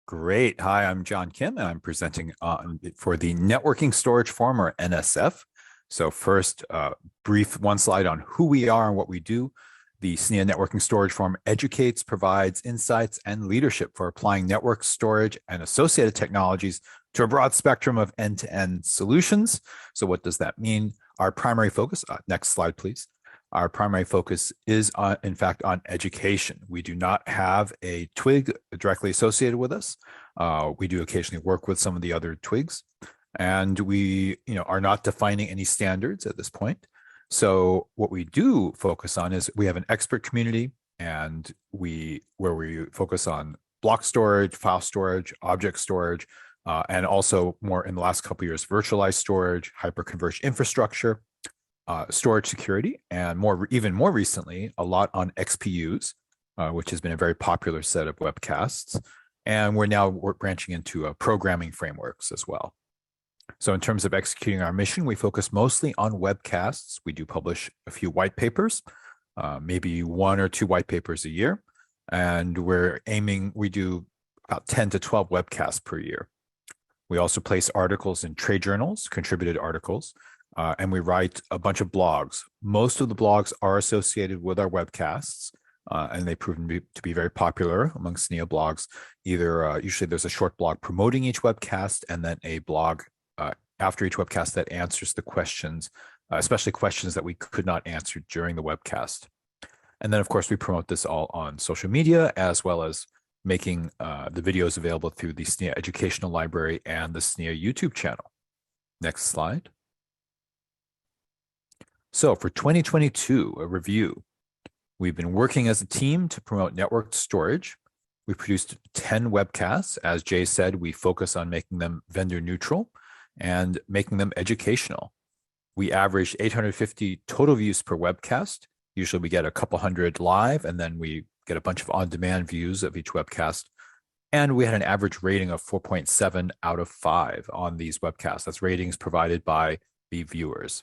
Great. Hi, I'm John Kim, and I'm presenting for the Networking Storage Forum, or NSF. So first, brief one slide on who we are and what we do. The SNIA Networking Storage Forum educates, provides insights, and leadership for applying network storage and associated technologies to a broad spectrum of end-to-end solutions. So what does that mean? Our primary focus, next slide, please. Our primary focus is, in fact, on education. We do not have a twig directly associated with us. We do occasionally work with some of the other twigs, and we, are not defining any standards at this point. So what we do focus on is we have an expert community, and where we focus on block storage, file storage, object storage, and also more in the last couple of years, virtualized storage, hyperconverged infrastructure, storage security, and even more recently, a lot on XPUs, which has been a very popular set of webcasts. And we're branching into programming frameworks as well. So in terms of executing our mission, we focus mostly on webcasts. We do publish a few white papers, maybe 1 or 2 white papers a year. And we do about 10 to 12 webcasts per year. We also place articles in trade journals, contributed articles, and we write a bunch of blogs. Most of the blogs are associated with our webcasts, and they've proven to be very popular among SNIA blogs. Usually there's a short blog promoting each webcast, and then a blog after each webcast that answers the questions, especially questions that we could not answer during the webcast. And then, of course, we promote this all on social media, as well as making the videos available through the SNIA Educational Library and the SNIA YouTube channel. Next slide. So for 2022, a review. We've been working as a team to promote networked storage. We produced 10 webcasts. As Jay said, we focus on making them vendor neutral and making them educational. We averaged 850 total views per webcast. Usually we get a couple hundred live, and then we get a bunch of on-demand views of each webcast. And we had an average rating of 4.7 out of 5 on these webcasts. That's ratings provided by the viewers,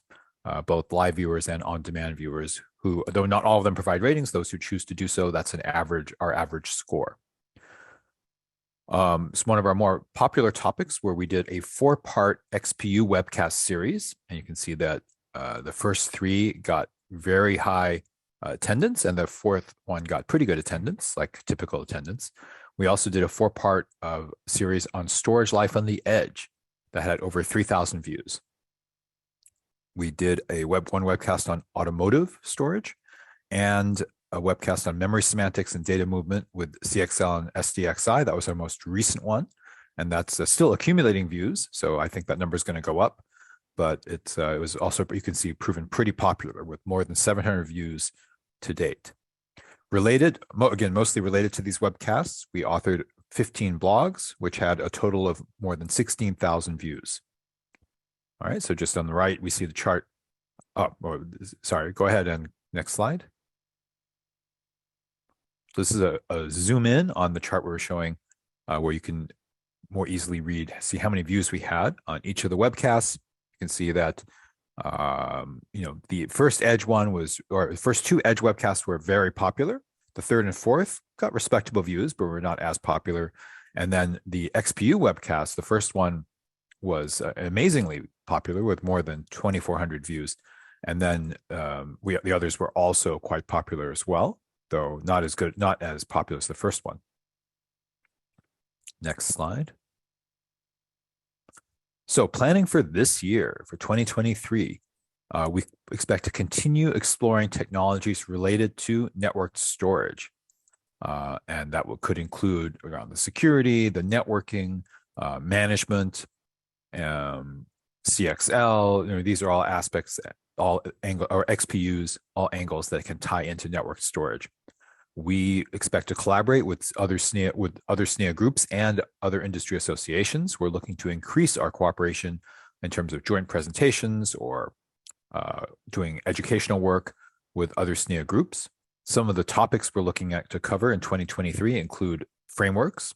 both live viewers and on-demand viewers, who, though not all of them provide ratings, those who choose to do so, that's our average score. It's one of our more popular topics, where we did a 4-part XPU webcast series. And you can see that the first 3 got very high attendance, and the 4th one got pretty good attendance, like typical attendance. We also did a 4-part series on storage life on the edge that had over 3,000 views. We did one webcast on automotive storage, and a webcast on memory semantics and data movement with CXL and SDXI. That was our most recent one, and that's still accumulating views. So I think that number is going to go up, but it was also, you can see, proven pretty popular with more than 700 views to date. Mostly related to these webcasts, we authored 15 blogs, which had a total of more than 16,000 views. All right, so just on the right, we see the chart. Sorry, go ahead and next slide. This is a zoom in on the chart we were showing, where you can more easily see how many views we had on each of the webcasts. You can see that, the first Edge one the first 2 Edge webcasts were very popular. The 3rd and 4th got respectable views, but were not as popular. And then the XPU webcast, the first one, was amazingly popular with more than 2,400 views. And then the others were also quite popular as well, though not as popular as the first one. Next slide. So planning for this year, for 2023, we expect to continue exploring technologies related to networked storage. And that could include around the security, the networking, management, CXL. These are all aspects, XPUs, all angles that can tie into network storage. We expect to collaborate with other SNIA groups and other industry associations. We're looking to increase our cooperation in terms of joint presentations or doing educational work with other SNIA groups. Some of the topics we're looking at to cover in 2023 include frameworks.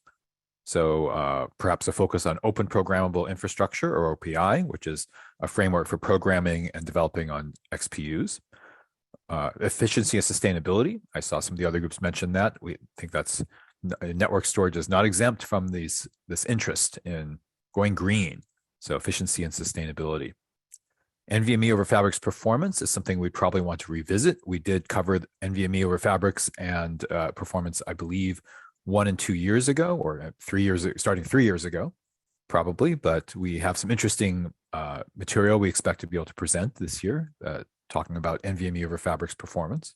So perhaps a focus on open programmable infrastructure, or OPI, which is a framework for programming and developing on XPUs. Efficiency and sustainability. I saw some of the other groups mention that. We think that's network storage is not exempt from this interest in going green, so efficiency and sustainability. NVMe over Fabrics performance is something we probably want to revisit. We did cover NVMe over Fabrics and performance, I believe, 1 and 2 years ago, or 3 years, starting 3 years ago, probably. But we have some interesting material we expect to be able to present this year, talking about NVMe over Fabrics performance.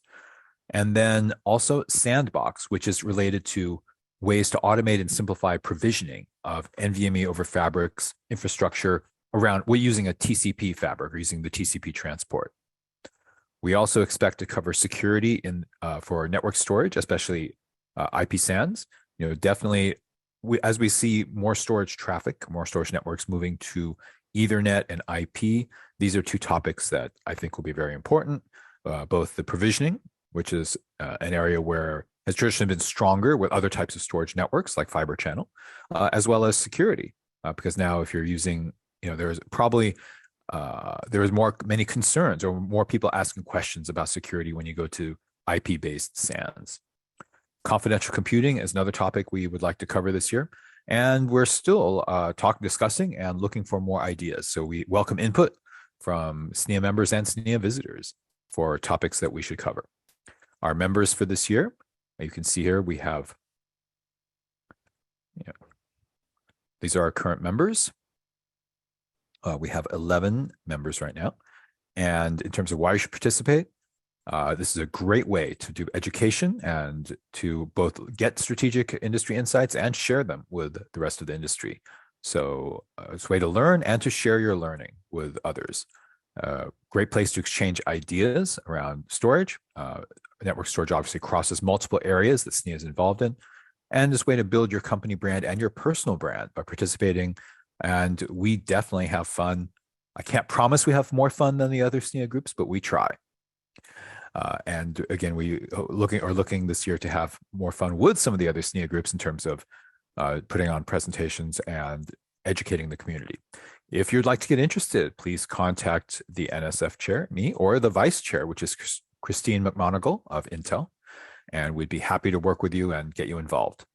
And then also Sandbox, which is related to ways to automate and simplify provisioning of NVMe over Fabrics infrastructure around, we're using a TCP fabric or using the TCP transport. We also expect to cover security for network storage, especially IP SANs. Definitely, as we see more storage traffic, more storage networks moving to Ethernet and IP, these are two topics that I think will be very important. Both the provisioning, which is an area where has traditionally been stronger with other types of storage networks like fiber channel, as well as security, because now if you're using, there's probably many concerns or more people asking questions about security when you go to IP-based SANs. Confidential computing is another topic we would like to cover this year, and we're still discussing and looking for more ideas. So we welcome input from SNIA members and SNIA visitors for topics that we should cover. Our members for this year, you can see here we have, these are our current members. We have 11 members right now. And in terms of why you should participate, this is a great way to do education and to both get strategic industry insights and share them with the rest of the industry. So it's a way to learn and to share your learning with others. Great place to exchange ideas around storage. Network storage obviously crosses multiple areas that SNIA is involved in. And this way to build your company brand and your personal brand by participating. And we definitely have fun. I can't promise we have more fun than the other SNIA groups, but we try. And again, we are looking this year to have more fun with some of the other SNIA groups in terms of putting on presentations and educating the community. If you'd like to get interested, please contact the NSF chair, me, or the vice chair, which is Christine McMonigal of Intel, and we'd be happy to work with you and get you involved.